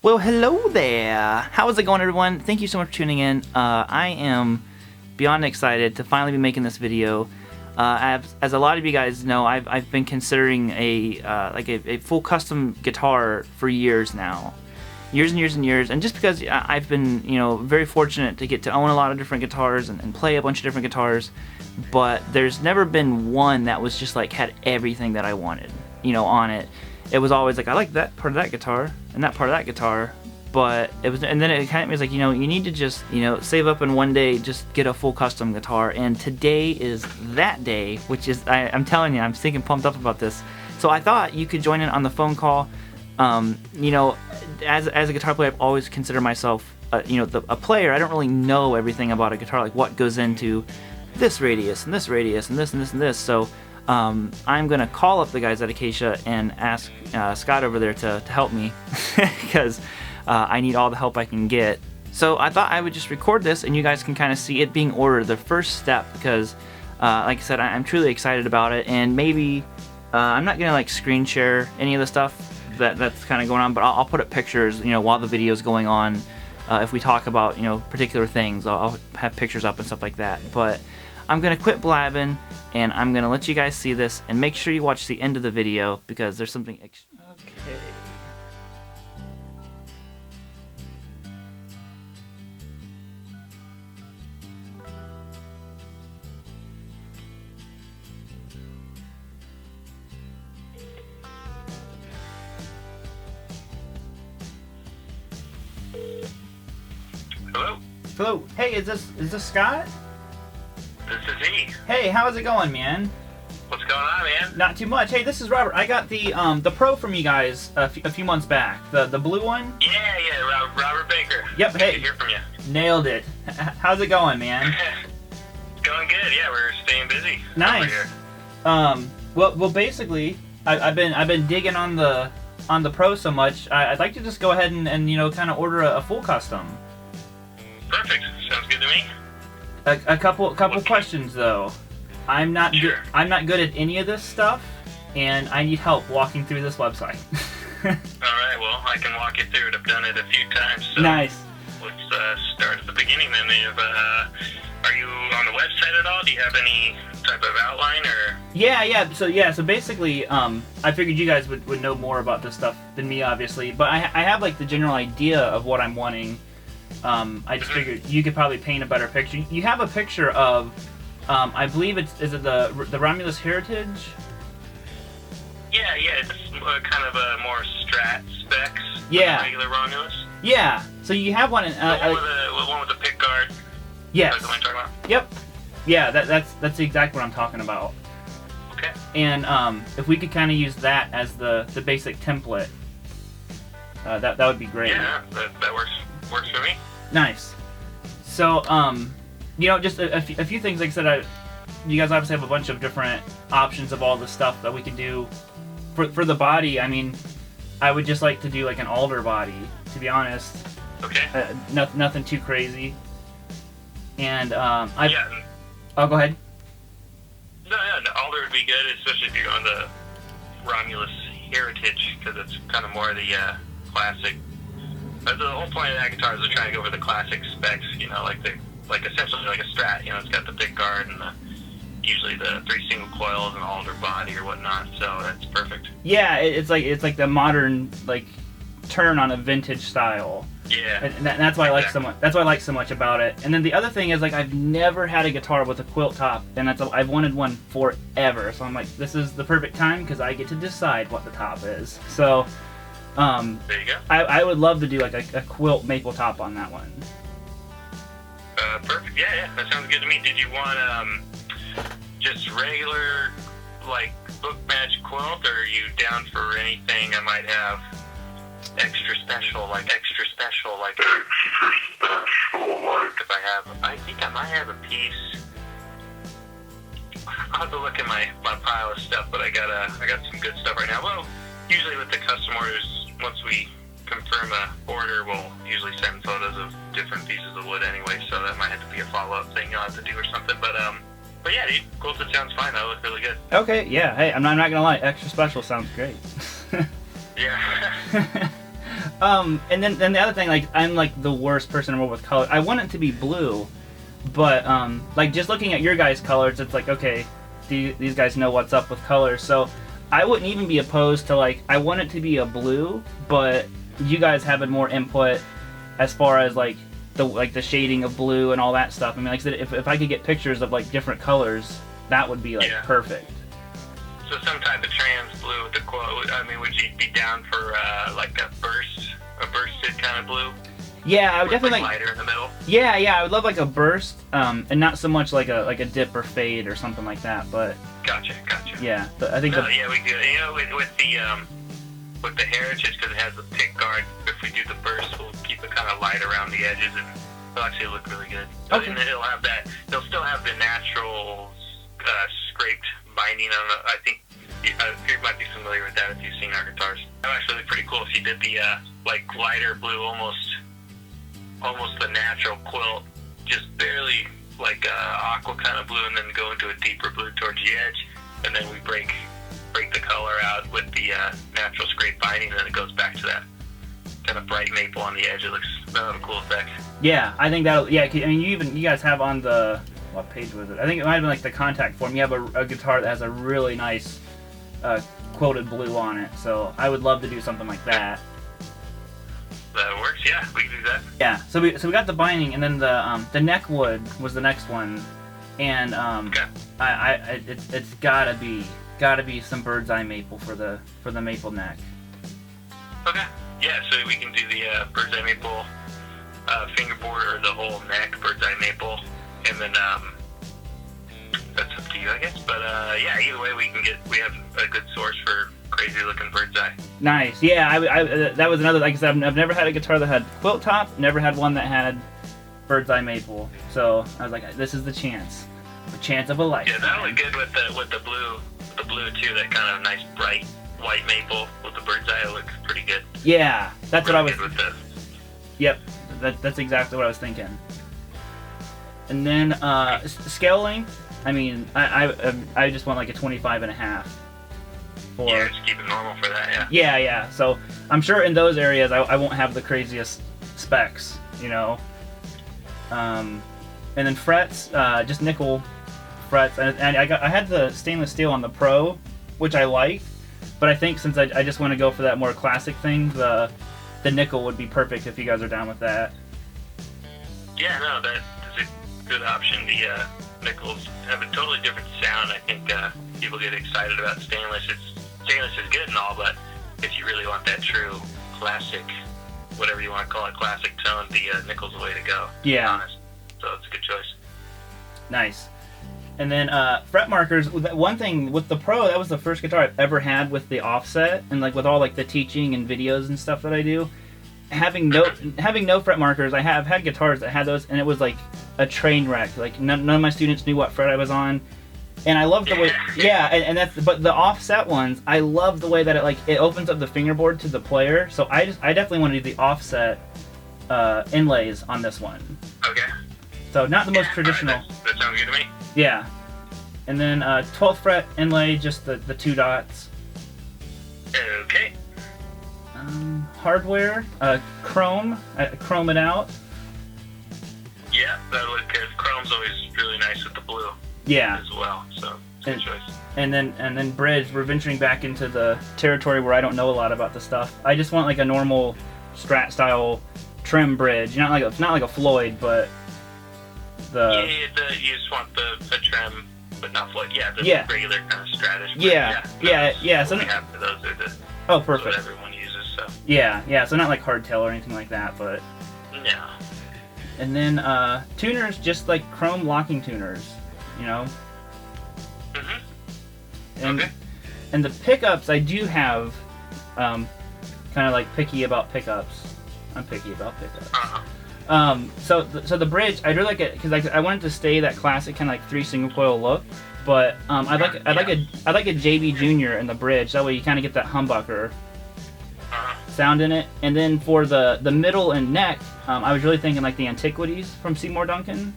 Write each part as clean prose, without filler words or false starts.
Well, hello there. How is it going, everyone? Thank you so much for tuning in. I am beyond excited to finally be making this video. As a lot of you guys know, I've been considering a full custom guitar for years now. Years and years and years, and just because I've been, very fortunate to get to own a lot of different guitars and play a bunch of different guitars, but there's never been one that was just like had everything that I wanted, on it. It was always like, I like that part of that guitar and that part of that guitar, but it was, and then it kind of was like, you need to just, save up and one day just get a full custom guitar, and today is that day, which is, I'm telling you, I'm thinking pumped up about this. So I thought you could join in on the phone call. As a guitar player, I've always considered myself, a player. I don't really know everything about a guitar, like what goes into this radius and this radius and this and this and this. So I'm gonna call up the guys at Acacia and ask Scott over there to help me because I need all the help I can get. So I thought I would just record this and you guys can kind of see it being ordered, the first step, because like I said, I'm truly excited about it, and maybe I'm not gonna like screen share any of the stuff that's kind of going on, but I'll put up pictures, while the video is going on. If we talk about, particular things, I'll have pictures up and stuff like that. But I'm gonna quit blabbing, and I'm gonna let you guys see this, and make sure you watch the end of the video because there's something. Okay. Hello? Hello. Hey, is this Scott? This is he. Hey, how's it going, man? What's going on, man? Not too much. Hey, this is Robert. I got the Pro from you guys a few months back. The blue one. Yeah, Robert Baker. Yep. Good Hey. to hear from you. Nailed it. How's it going, man? It's going good. Yeah, we're staying busy. Nice. Over here. Well, basically, I've been digging on the Pro so much. I'd like to just go ahead and kind of order a full custom. Perfect. Sounds good to me. A couple questions though. I'm not Sure. I'm not good at any of this stuff, and I need help walking through this website. All right. Well, I can walk you through it. I've done it a few times. So Nice. Let's start at the beginning then. Are you on the website at all? Do you have any type of outline or? Yeah. So basically, I figured you guys would know more about this stuff than me, obviously. But I have like the general idea of what I'm wanting. I just figured you could probably paint a better picture. You have a picture of, I believe is it the Romulus Heritage? Yeah. It's kind of a more strat specs. Yeah. Than regular Romulus. Yeah. So you have one in. The one with the pick guard. Yes. That's the one you're talking about? Yep. Yeah. That's exactly what I'm talking about. Okay. And if we could kind of use that as the basic template, that would be great. Yeah, that works for me. Nice. So, just a few things. Like I said, you guys obviously have a bunch of different options of all the stuff that we can do for the body. I mean, I would just like to do like an alder body, to be honest. Okay. Nothing too crazy. And Yeah. Oh, go ahead. No, alder would be good, especially if you're on the Romulus Heritage, because it's kind of more the classic. The whole point of that guitar is they're trying to go for the classic specs, like essentially like a Strat. It's got the pick guard and usually the 3 single coils and alder body or whatnot. So that's perfect. Yeah, it's like the modern like turn on a vintage style. Yeah. And that's why I like so much. That's why I like so much about it. And then the other thing is like I've never had a guitar with a quilt top, and I've wanted one forever. So I'm like, this is the perfect time because I get to decide what the top is. So. There you go. I would love to do like a quilt maple top on that one. Perfect. Yeah, that sounds good to me. Did you want just regular like book match quilt, or are you down for anything I might have extra special? I think I might have a piece. I'll have to look at my pile of stuff, but I got some good stuff right now. Well, usually with the custom orders, once we confirm a order, we'll usually send photos of different pieces of wood anyway, so that might have to be a follow-up thing you'll have to do or something. But yeah, dude, quilted sounds fine. That look really good. Okay, yeah. Hey, I'm not gonna lie. Extra special sounds great. Yeah. And then the other thing, like, I'm like the worst person in the world with color. I want it to be blue, but like just looking at your guys' colors, it's like, okay, these guys know what's up with colors. So I wouldn't even be opposed to, like, I want it to be a blue, but you guys having more input as far as like the shading of blue and all that stuff. I mean, like I said, if I could get pictures of like different colors, that would be like perfect. So some type of trans blue with the quote. I mean, would you be down for like a bursted kind of blue? Yeah, I would definitely like lighter in the middle. Yeah, I would love like a burst, and not so much like a dip or fade or something like that. But gotcha. Yeah, I think. Yeah, we do. You know, with the heritage, because it has the pick guard. If we do the burst, we'll keep it kind of light around the edges, and it'll actually look really good. Okay. And then it'll have that. They'll still have the natural scraped binding on the. I think you might be familiar with that if you've seen our guitars. That would actually look pretty cool if you did the like lighter blue, almost the natural quilt, just barely like aqua kind of blue, and then go into a deeper blue towards the edge, and then we break the color out with the natural scrape binding, and then it goes back to that kind of bright maple on the edge. That'll have a cool effect. Yeah, I think that'll. Yeah, I mean, you guys have on the, what page was it? I think it might have been like the contact form. You have a guitar that has a really nice quilted blue on it, so I would love to do something like that. That works. Yeah, we can do that. Yeah, so we got the binding, and then the neck wood was the next one, and it's gotta be some bird's eye maple for the maple neck. Okay. Yeah, so we can do the bird's eye maple fingerboard, or the whole neck bird's eye maple, and then that's up to you, I guess. But yeah, either way, we have a good source for crazy looking bird's eye. Nice. Yeah, I that was another, like I said, I've never had a guitar that had quilt top, never had one that had bird's eye maple. So I was like, this is the chance of a lifetime. Yeah, that would look good with the blue too. That kind of nice bright white maple with the bird's eye looks pretty good. Yeah, that's really what I was. With the... Yep, that's exactly what I was thinking. And then scale length. I mean, I just want like a 25.5. Yeah, just keep it normal for that. Yeah. Yeah. So I'm sure in those areas I won't have the craziest specs, you know. And then frets, just nickel frets, and I had the stainless steel on the Pro, which I liked, but I think since I just want to go for that more classic thing, the nickel would be perfect if you guys are down with that. Yeah, no, that is a good option. The nickels have a totally different sound. I think people get excited about stainless. Stainless is good and all, but if you really want that true classic, whatever you want to call it, classic tone, the nickel's the way to go. Yeah. To be honest. So it's a good choice. Nice. And then fret markers. One thing with the Pro, that was the first guitar I've ever had with the offset, and like with all like the teaching and videos and stuff that I do. Having no fret markers, I have had guitars that had those, and it was like a train wreck. Like none of my students knew what fret I was on. And I love the way, and that's, but the offset ones, I love the way that it opens up the fingerboard to the player. So I definitely want to do the offset inlays on this one. Okay. So not the most traditional. That sounds good to me. Yeah. And then 12th fret inlay, just the two dots. Okay. Hardware, chrome, chrome it out. Yeah, that would, because chrome's always really nice with the blue. Yeah. As well, so it's a good choice. And then bridge, we're venturing back into the territory where I don't know a lot about the stuff. I just want like a normal Strat style trim bridge, not like a Floyd, but you just want the trim, but not Floyd. Yeah, the regular kind of Stratish. Yeah. So we have for those are the perfect. What everyone uses. So yeah. So not like hardtail or anything like that, but no. And then tuners, just like chrome locking tuners. You know? Mm-hmm. And the pickups, I do have kind of like picky about pickups. I'm picky about pickups. Uh-huh. So the bridge, I really like it because I wanted to stay that classic kind of like 3 single coil look, but I'd like a JB Junior in the bridge. That way you kind of get that humbucker sound in it. And then for the middle and neck, I was really thinking like the Antiquities from Seymour Duncan.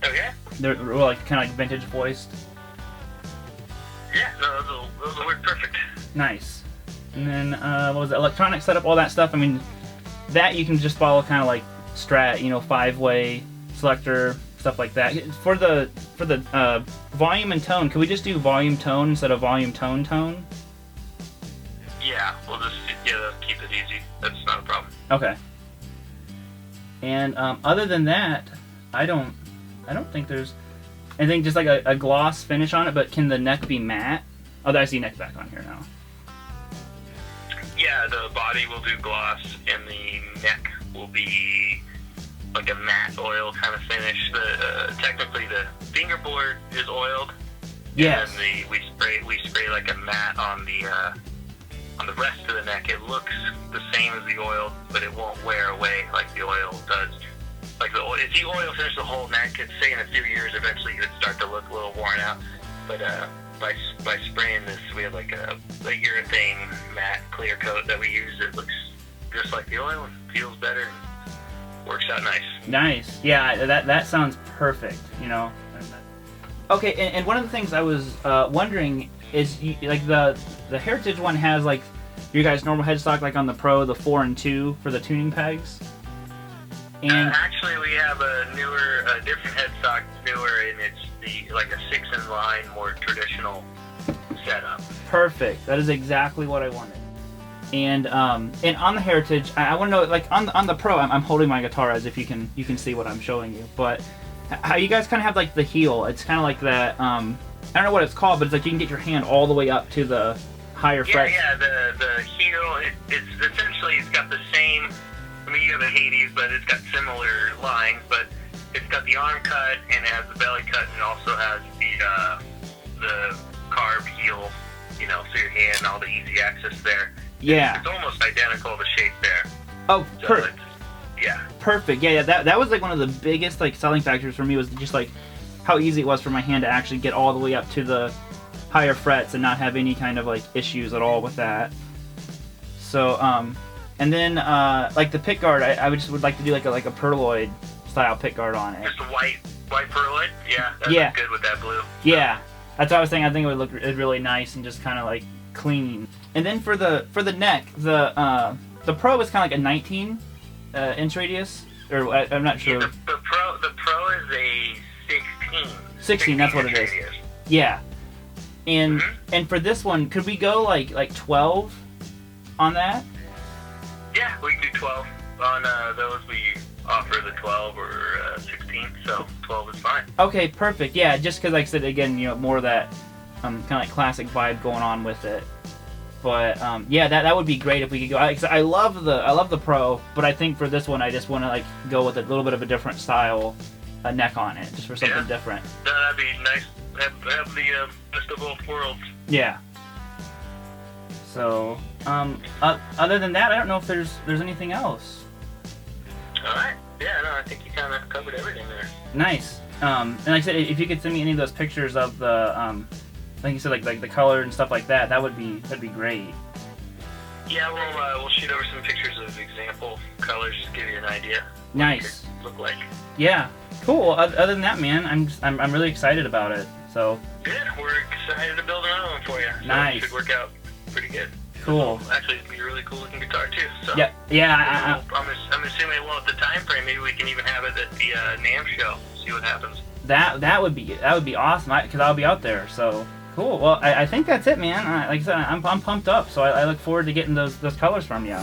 Okay. They're like kind of like vintage voiced. Yeah, no, those will work perfect. Nice. And then what was it? Electronic setup, all that stuff. I mean, that you can just follow kind of like Strat, 5-way selector, stuff like that. For the volume and tone, could we just do volume tone instead of volume tone tone? Yeah, we'll just keep it easy. That's not a problem. Okay. And other than that, I don't think there's anything, just like a gloss finish on it. But can the neck be matte? Oh, I see neck back on here now. Yeah, the body will do gloss, and the neck will be like a matte oil kind of finish. Technically, the fingerboard is oiled. Yes. And we spray like a matte on the rest of the neck. It looks the same as the oil, but it won't wear away like the oil does. Like if you oil finish the whole neck, it's say in a few years, eventually it would start to look a little worn out. But by spraying this, we have like a urethane matte clear coat that we use. It looks just like the oil and feels better and works out nice. Nice. Yeah, that sounds perfect. Okay, and one of the things I was wondering is, like the Heritage one has like your guys' normal headstock, like on the Pro, the 4 and 2 for the tuning pegs. And actually, we have a different headstock, and it's like a 6-in-line, more traditional setup. Perfect. That is exactly what I wanted. And on the Heritage, I want to know, like on the Pro, I'm holding my guitar as if you can see what I'm showing you, but how you guys kind of have like the heel. It's kind of like that. I don't know what it's called, but it's like you can get your hand all the way up to the higher frets. Yeah. The heel, it's essentially, it's got the same. I mean, you have a Hades, but it's got similar lines, but it's got the arm cut and it has the belly cut, and it also has the carved heel, so your hand, all the easy access there. Yeah. It's almost identical, the shape there. Oh, so yeah. Perfect. Yeah. That was like one of the biggest like selling factors for me, was just like how easy it was for my hand to actually get all the way up to the higher frets and not have any kind of like issues at all with that. So and then like the pick guard, I would like to do like a Perloid style pick guard on it. Just a white Perloid? Yeah, that looks good with that blue. Yeah, that's what I was saying. I think it would look really nice and just kind of like clean. And then for the neck, the Pro is kind of like a 19 inch radius, or I'm not sure. Yeah, the Pro is a 16. 16, that's what it is. Radius. Yeah. And and for this one, could we go like 12 on that? Yeah, we can do 12. On those, we offer the 12 or 16, so 12 is fine. Okay, perfect. Yeah, just because, like I said, again, more of that kind of like classic vibe going on with it. But yeah, that would be great if we could go. I love the Pro, but I think for this one, I just want to like go with a little bit of a different style neck on it, just for something different. That'd be nice. Have the best of both worlds. Yeah. So, other than that, I don't know if there's anything else. All right. Yeah, no, I think you kind of covered everything there. Nice. And like I said, if you could send me any of those pictures of the, like you said, like the color and stuff like that, that'd be great. Yeah, we'll shoot over some pictures of example colors, just give you an idea. Nice. What it could look like. Yeah. Cool. Other than that, man, I'm really excited about it. So. Good. We're excited to build another one for you. So nice. It should work out pretty good. Cool. Actually, it'd be a really cool looking guitar too. So yeah. I'm assuming the time frame. Maybe we can even have it at the NAMM show. See what happens. That would be awesome. Because I'll be out there. So cool. Well, I think that's it, man. Like I said, I'm pumped up. So I look forward to getting those colors from you.